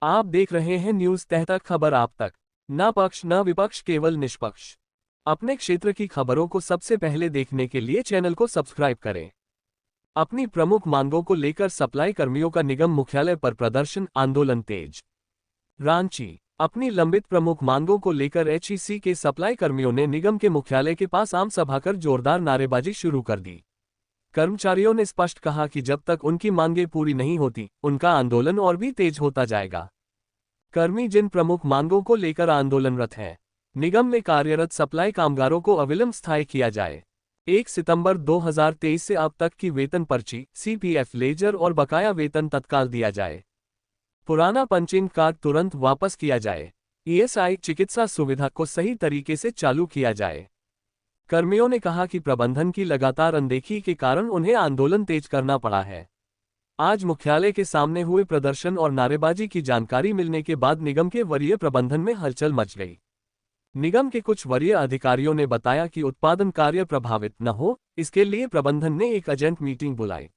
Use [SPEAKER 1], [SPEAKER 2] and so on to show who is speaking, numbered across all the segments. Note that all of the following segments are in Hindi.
[SPEAKER 1] आप देख रहे हैं न्यूज तहतक, खबर आप तक। न पक्ष न विपक्ष, केवल निष्पक्ष। अपने क्षेत्र की खबरों को सबसे पहले देखने के लिए चैनल को सब्सक्राइब करें। अपनी प्रमुख मांगों को लेकर सप्लाई कर्मियों का निगम मुख्यालय पर प्रदर्शन, आंदोलन तेज। रांची। अपनी लंबित प्रमुख मांगों को लेकर एचईसी के सप्लाई कर्मियों ने निगम के मुख्यालय के पास आम सभा कर जोरदार नारेबाजी शुरू कर दी। कर्मचारियों ने स्पष्ट कहा कि जब तक उनकी मांगें पूरी नहीं होती, उनका आंदोलन और भी तेज होता जाएगा। कर्मी जिन प्रमुख मांगों को लेकर आंदोलनरत हैं, निगम में कार्यरत सप्लाई कामगारों को अविलंब स्थायी किया जाए। 1 सितंबर 2023 से अब तक की वेतन पर्ची, सीपीएफ लेजर और बकाया वेतन तत्काल दिया जाए। पुराना पंचिंग कार्ड तुरंत वापस किया जाए। ईएसआई चिकित्सा सुविधा को सही तरीके से चालू किया जाए। कर्मियों ने कहा कि प्रबंधन की लगातार अनदेखी के कारण उन्हें आंदोलन तेज करना पड़ा है। आज मुख्यालय के सामने हुए प्रदर्शन और नारेबाजी की जानकारी मिलने के बाद निगम के वरीय प्रबंधन में हलचल मच गई। निगम के कुछ वरीय अधिकारियों ने बताया कि उत्पादन कार्य प्रभावित न हो, इसके लिए प्रबंधन ने एक अर्जेंट मीटिंग बुलाई।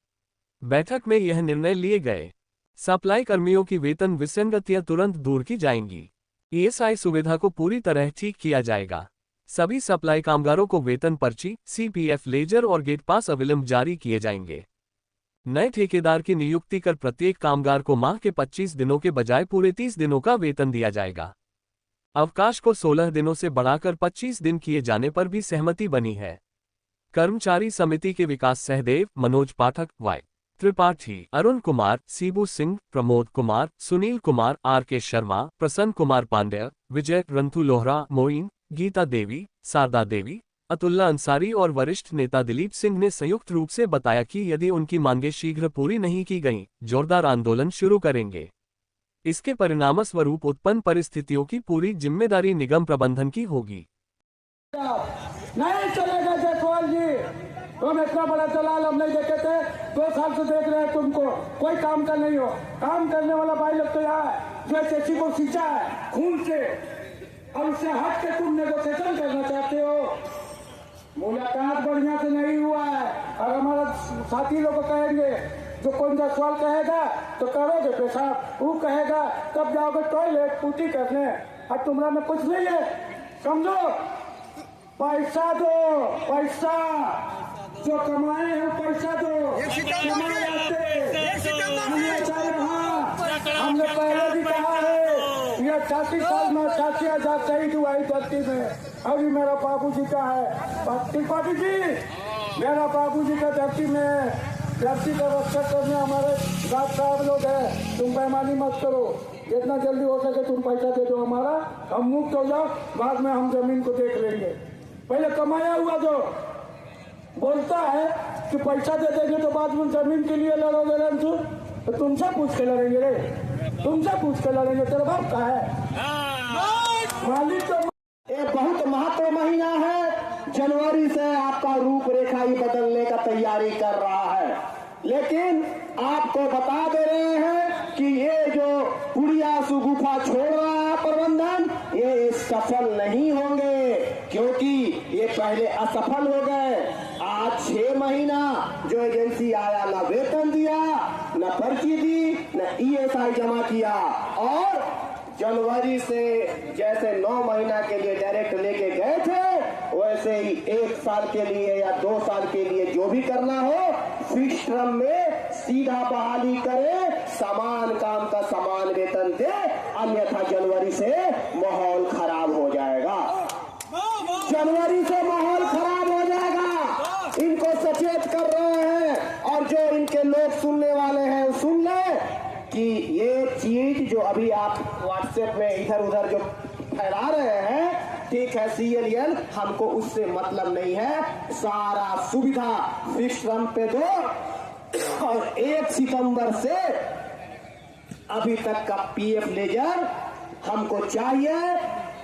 [SPEAKER 1] बैठक में यह निर्णय लिए गए, सप्लाई कर्मियों की वेतन विसंगतियां तुरंत दूर की जाएंगी। ईएसआई सुविधा को पूरी तरह ठीक किया जाएगा। सभी सप्लाई कामगारों को वेतन पर्ची, सीपीएफ लेजर और गेट पास अविलंब जारी किए जाएंगे। नए ठेकेदार की नियुक्ति कर प्रत्येक कामगार को माह के 25 दिनों के बजाय पूरे 30 दिनों का वेतन दिया जाएगा। अवकाश को 16 दिनों से बढ़ाकर 25 दिन किए जाने पर भी सहमति बनी है। कर्मचारी समिति के विकास सहदेव, मनोज पाठक, वाई त्रिपाठी, अरुण कुमार, सीबू सिंह, प्रमोद कुमार, सुनील कुमार, आर.के. शर्मा, प्रसन्न कुमार पांड्या, विजय, रंथु लोहरा, मोइन, गीता देवी, शारदा देवी, अतुल्ला अंसारी और वरिष्ठ नेता दिलीप सिंह ने संयुक्त रूप से बताया कि यदि उनकी मांगें शीघ्र पूरी नहीं की गईं, जोरदार आंदोलन शुरू करेंगे। इसके परिणामस्वरूप उत्पन्न परिस्थितियों की पूरी जिम्मेदारी निगम प्रबंधन की होगी।
[SPEAKER 2] नहीं चलेगा जायसवाल जी, तुम इतना बड़ा दलाल हम नहीं देखे थे। 2 साल से देख रहे हैं तुमको, कोई काम का नहीं हो। काम करने वाला भाई लोग तो यहाँ है, जो चेची को सींचा है खून से, और उससे हट के तुम नेगोशिएशन करना चाहते हो। मुलाकात बढ़िया से नहीं हुआ है। और हमारा साथी लोग कहेंगे, जो कौन सा सवाल कहेगा तो करोगे पेशाब, वो कहेगा तब जाओगे टॉयलेट पूटी करने। और तुम्हारा में कुछ नहीं है, समझो। पैसा दो, पैसा जो कमाए हैं पैसा दो। हमने पहले भी कहा है, ये 88 साल में 88,000 शहीद हुआ है धरती में। अभी मेरा बाबूजी का है, त्रिपाठी जी, मेरा बाबूजी का धरती में, धरती का रक्षा करने हमारे गार्ड साहब लोग हैं। तुम बेईमानी मत करो, जितना जल्दी हो सके तुम पैसा दे दो हमारा, हम मुक्त हो जाओ। बाद में हम जमीन को देख लेंगे। पहले कमाया हुआ जो बोलता है कि पैसा दे देंगे तो बाद में जमीन के लिए लड़ोगे रंजू, तो तुमसे पूछ के लड़ेंगे रे, तुमसे पूछ के लड़ेंगे। तेरा बाप का है मालिक तो।
[SPEAKER 3] ये बहुत महत्व महीना है। जनवरी से आपका रूपरेखा ही बदलने का तैयारी कर रहा है, लेकिन आपको बता दे रहे हैं कि ये जो पुड़िया सुगुफा छोड़ रहा है प्रबंधन, ये सफल नहीं होंगे, क्योंकि ये पहले असफल हो गए। आज 6 महीना जो एजेंसी आया, ना वेतन दिया, ना पर्ची दी, ना ईएसआई जमा किया। और जनवरी से जैसे 9 महीना के लिए डायरेक्ट लेके गए थे, वैसे ही 1 साल के लिए या 2 साल के लिए जो भी करना हो, फिक्स टर्म में सीधा बहाली करे, समान काम का समान वेतन दे, अन्यथा जनवरी से माहौल खराब हो जाएगा। जनवरी से माहौल खराब हो जाएगा, इनको सचेत कर रहे हैं। और जो इनके लोग सुनने वाले हैं सुन ले कि ये चीज जो अभी आप व्हाट्सएप में इधर उधर जो फैला रहे हैं, ठीक है, सीएलएल, हमको उससे मतलब नहीं है। सारा सुविधा फिक्स टर्म पे दो, और 1 सितंबर से अभी तक का पीएफ लेजर हमको चाहिए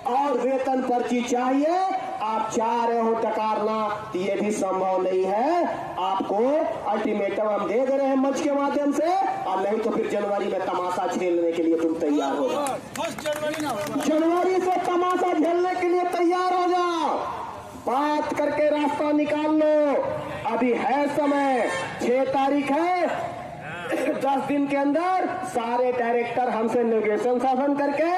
[SPEAKER 3] और वेतन पर्ची चाहिए। आप चाह रहे हो टकारना, ये भी संभव नहीं है। आपको अल्टीमेटम हम दे रहे हैं मंच के माध्यम से, और नहीं तो फिर जनवरी में तमाशा झेलने के लिए तुम तैयार हो जाओ। जनवरी से तमाशा झेलने के लिए तैयार हो जाओ, बात करके रास्ता निकाल लो। अभी है समय, 6 तारीख है, 10 दिन के अंदर सारे डायरेक्टर हमसे नेगोशिएशन शासन करके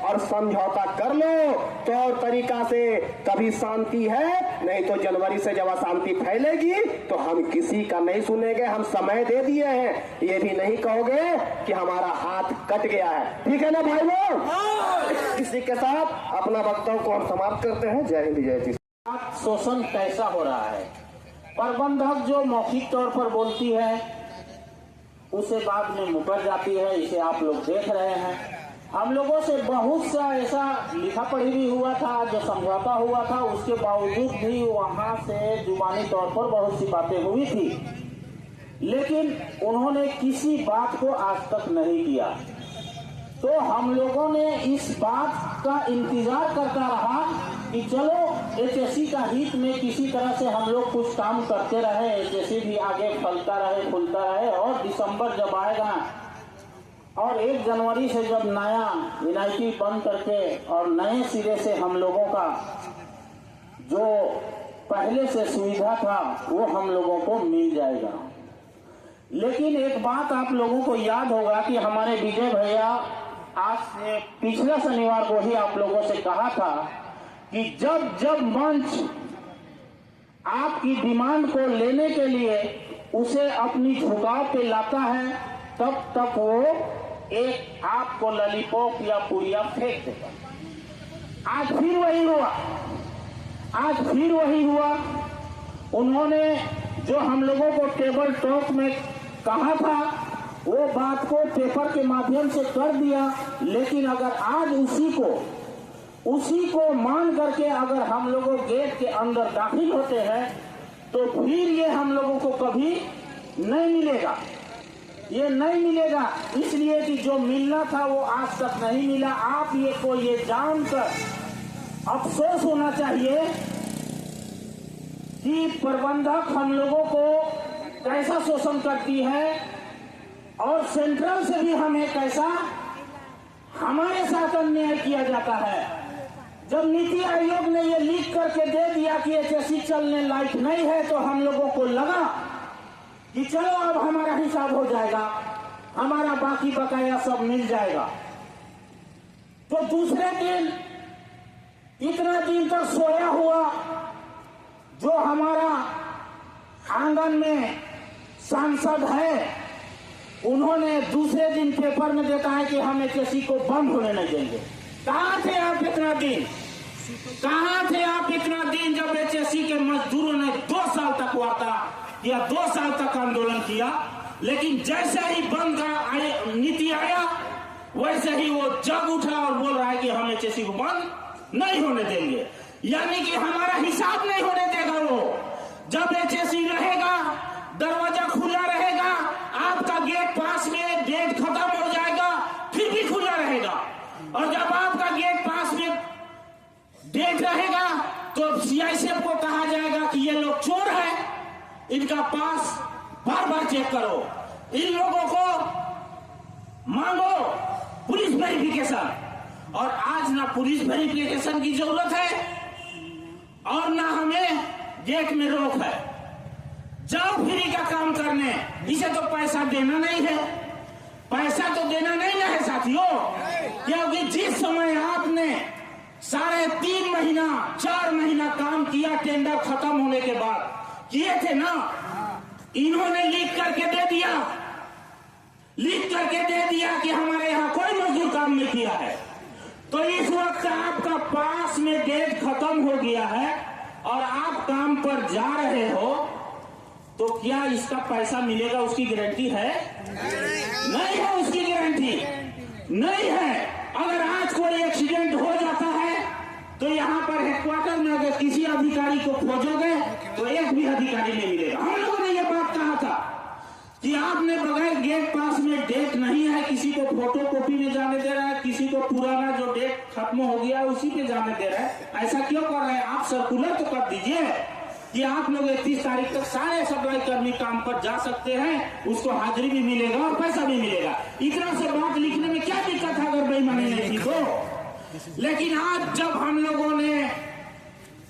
[SPEAKER 3] और समझौता कर लो, तो और तरीका से तभी शांति है। नहीं तो जनवरी से जब अशांति फैलेगी तो हम किसी का नहीं सुनेंगे। हम समय दे दिए हैं, ये भी नहीं कहोगे कि हमारा हाथ कट गया है। ठीक है ना भाई लोग? इसी के साथ अपना वक्तव्य को हम समाप्त करते हैं। जय हिंद, जय जी।
[SPEAKER 4] शोषण कैसा हो रहा है, प्रबंधक जो मौखिक तौर पर बोलती है उसे बाद में मुकर जाती है, इसे आप लोग देख रहे हैं। हम लोगों से बहुत सा ऐसा लिखा पढ़ी भी हुआ था, जो समझौता हुआ था, उसके बावजूद भी वहां से जुबानी तौर पर बहुत सी बातें हुई थी, लेकिन उन्होंने किसी बात को आज तक नहीं किया। तो हम लोगों ने इस बात का इंतजार करता रहा कि चलो एचएससी का हित में किसी तरह से हम लोग कुछ काम करते रहे, एचएससी भी आगे फलता रहे, फूलता रहे, और दिसंबर जब आएगा और 1 जनवरी से जब नया एनआईटी बंद करके और नए सिरे से हम लोगों का जो पहले से सुविधा था वो हम लोगों को मिल जाएगा। लेकिन एक बात आप लोगों को याद होगा कि हमारे विजय भैया आज से पिछले शनिवार को ही आप लोगों से कहा था कि जब जब मंच आपकी डिमांड को लेने के लिए उसे अपनी झुकाव पे लाता है, तब तक वो एक आपको लॉलीपॉप या पुड़िया फेंक देगा। आज फिर वही हुआ, आज फिर वही हुआ। उन्होंने जो हम लोगों को टेबल टॉक में कहा था वो बात को पेपर के माध्यम से कर दिया, लेकिन अगर आज उसी को मान करके अगर हम लोगों गेट के अंदर दाखिल होते हैं तो फिर ये हम लोगों को कभी नहीं मिलेगा, ये नहीं मिलेगा। इसलिए कि जो मिलना था वो आज तक नहीं मिला। आप ये जानकर अफसोस होना चाहिए कि प्रबंधक हम लोगों को कैसा शोषण करती है और सेंट्रल से भी हमें कैसा हमारे साथ अन्याय किया जाता है। जब नीति आयोग ने ये लीक करके दे दिया कि एचएससी चलने लायक नहीं है, तो हम लोगों को लगा कि चलो अब हमारा हिसाब हो जाएगा, हमारा बाकी बकाया सब मिल जाएगा। तो दूसरे दिन इतना दिन तक सोया हुआ जो हमारा आंगन में सांसद है, उन्होंने दूसरे दिन पेपर में देखा है कि हम एचएससी को बंद होने नहीं देंगे। कहाँ थे आप इतना दिन? कहाँ थे आप इतना दिन जब एचएससी के मजदूरों ने 2 साल तक वार्ता किया, 2 साल तक आंदोलन किया, लेकिन जैसे ही बंद का नीति आया वैसे ही वो जग उठा और बोल रहा है कि हम एचएससी को बंद नहीं होने देंगे, यानी कि हमारा हिसाब नहीं होने देगा। वो जब एचएससी रहेगा, दरवाजा खुला रहेगा, आपका गेट पास में डेट खत्म हो जाएगा फिर भी खुला रहेगा, और जब आपका गेट पास में डेट रहेगा तो सीआईएसएफ को कहा जाएगा कि ये लोग चोर है, इनका पास बार बार चेक करो, इन लोगों को मांगो पुलिस वेरिफिकेशन। और आज ना पुलिस वेरिफिकेशन की जरूरत है और ना हमें गेट में रोक है। जाओ फ्री का काम करने, इसे तो पैसा देना नहीं है, पैसा तो देना नहीं है साथियों, क्योंकि जिस समय आपने 3.5 महीना 4 महीना काम किया टेंडर खत्म होने के बाद किए थे ना, इन्होंने लीक करके दे दिया कि हमारे यहाँ कोई मजदूर काम नहीं किया है। तो इस वक्त आपका पास में डेट खत्म हो गया है और आप काम पर जा रहे हो, तो क्या इसका पैसा मिलेगा? उसकी गारंटी है? नहीं है, उसकी गारंटी नहीं है। अगर आज कोई एक्सीडेंट हो जाता है तो यहाँ पर हेडक्वार्टर में अगर किसी अधिकारी को खोजोगे तो एक भी अधिकारी नहीं मिलेगा। हम लोगों ने ये बात कहा था कि आपने बगैर गेट पास में डेट नहीं है, किसी को फोटो कॉपी में जाने दे रहा है, किसी को पुराना जो डेट खत्म हो गया उसी पे जाने दे रहा है। ऐसा क्यों कर रहे हैं? आप सर्कुलर तो कर दीजिए कि आप लोग 31 तारीख तक सारे सप्लाई कर्मी काम पर जा सकते हैं, उसको हाजिरी भी मिलेगा और पैसा भी मिलेगा। इतना से बात लिखने में क्या दिक्कत है अगर बेईमानी नहीं थी तो? लेकिन आज जब हम लोगों ने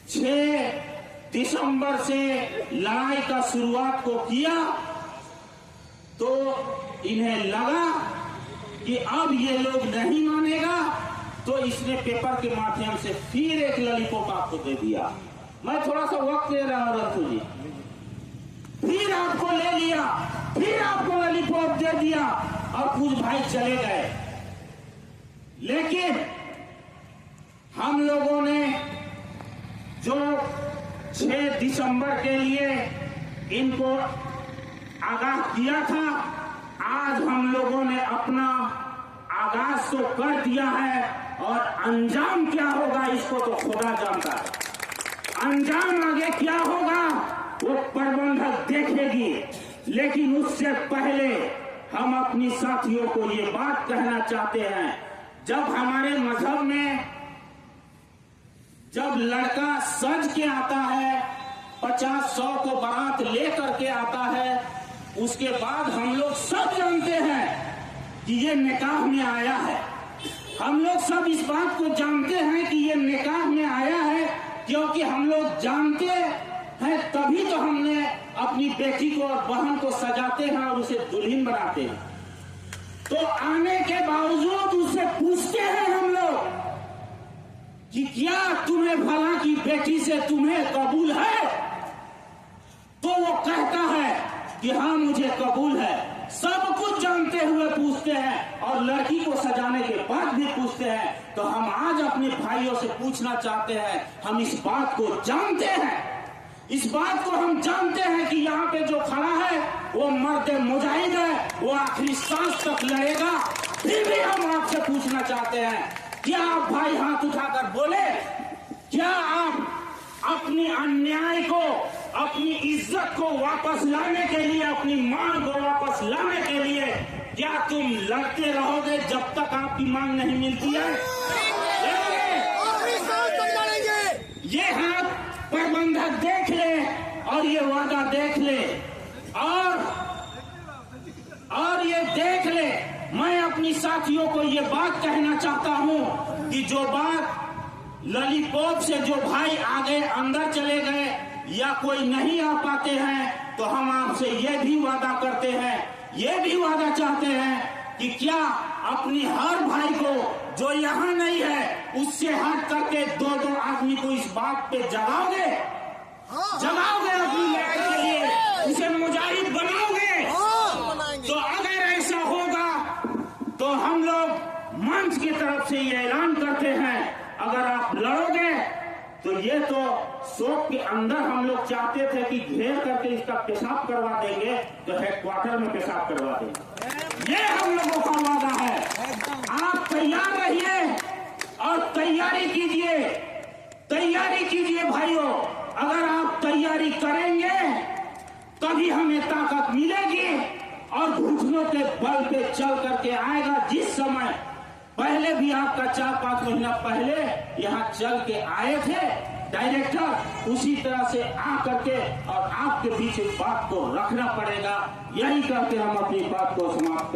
[SPEAKER 4] 6 दिसंबर से लड़ाई का शुरुआत को किया तो इन्हें लगा कि अब ये लोग नहीं मानेगा, तो इसने पेपर के माध्यम से फिर एक लॉलीपॉप आपको दे दिया। मैं थोड़ा सा वक्त दे रहा हूं रंतु जी। फिर आपको ले लिया, फिर आपको लॉलीपॉप दे दिया और कुछ भाई चले गए। लेकिन हम लोगों ने जो 6 दिसंबर के लिए इनको आगाह किया था, आज हम लोगों ने अपना आगाज तो कर दिया है और अंजाम क्या होगा इसको तो खुदा जानता है। अंजाम आगे क्या होगा वो प्रबंधक देखेगी। लेकिन उससे पहले हम अपनी साथियों को ये बात कहना चाहते हैं, जब हमारे मजहब में जब लड़का सज के आता है, 50-100 को बारात लेकर के आता है, उसके बाद हम लोग सब जानते हैं कि ये निकाह में आया है। हम लोग सब इस बात को जानते हैं कि ये निकाह में आया है, क्योंकि हम लोग जानते हैं तभी तो हमने अपनी बेटी को और बहन को सजाते हैं और उसे दुल्हन बनाते हैं। तो आने के बावजूद उससे पूछते हैं हम लोग कि क्या तुम्हें भला की बेटी से तुम्हें कबूल है? तो वो कहता है कि हाँ मुझे कबूल है। सब कुछ जानते हुए पूछते हैं और लड़की को सजाने के बाद भी पूछते हैं। तो हम आज अपने भाइयों से पूछना चाहते हैं, हम इस बात को जानते हैं, इस बात को हम जानते हैं कि यहाँ पे जो खड़ा है वो मर्द मुजाहिद है, वो आखिरी सांस तक लड़ेगा। फिर भी हम आपसे पूछना चाहते हैं, क्या आप भाई हाथ उठाकर बोले, क्या आप अपनी अन्याय को, अपनी इज्जत को वापस लाने के लिए, अपनी मांग को वापस लाने के लिए क्या तुम लड़ते रहोगे जब तक आपकी मांग नहीं मिलती है? ये हाथ प्रबंधक देख ले और ये वादा देख ले और ये देख ले। मैं अपनी साथियों को ये बात कहना चाहता हूं कि जो बात लॉलीपॉप से जो भाई आगे अंदर चले गए या कोई नहीं आ पाते हैं, तो हम आपसे ये भी वादा करते हैं, ये भी वादा चाहते हैं कि क्या अपनी हर भाई को जो यहाँ नहीं है उससे हट करके 2-2 आदमी को इस बात पे जगाओगे अपनी लड़ाई के लिए, उसे मुजाहिद बनाओगे। तो अगर ऐसा होगा तो हम लोग मंच की तरफ से ये ऐलान करते हैं, अगर आप लड़ोगे तो ये तो शोक के अंदर हम लोग चाहते थे कि घेर करके इसका पेशाब करवा देंगे, तो हेडक्वार्टर में पेशाब करवा देंगे। ये हम लोगों का वादा है। आप तैयार रहिए और तैयारी कीजिए भाइयों। अगर आप तैयारी करेंगे तभी हमें ताकत मिलेगी और घुटनों के बल पे चल करके आएगा। जिस समय पहले भी आपका 4-5 महीना पहले यहाँ चल के आए थे डायरेक्टर, उसी तरह से आ करके और आपके बीच इस बात को रखना पड़ेगा। यही करके हम अपनी बात को समाप्त कर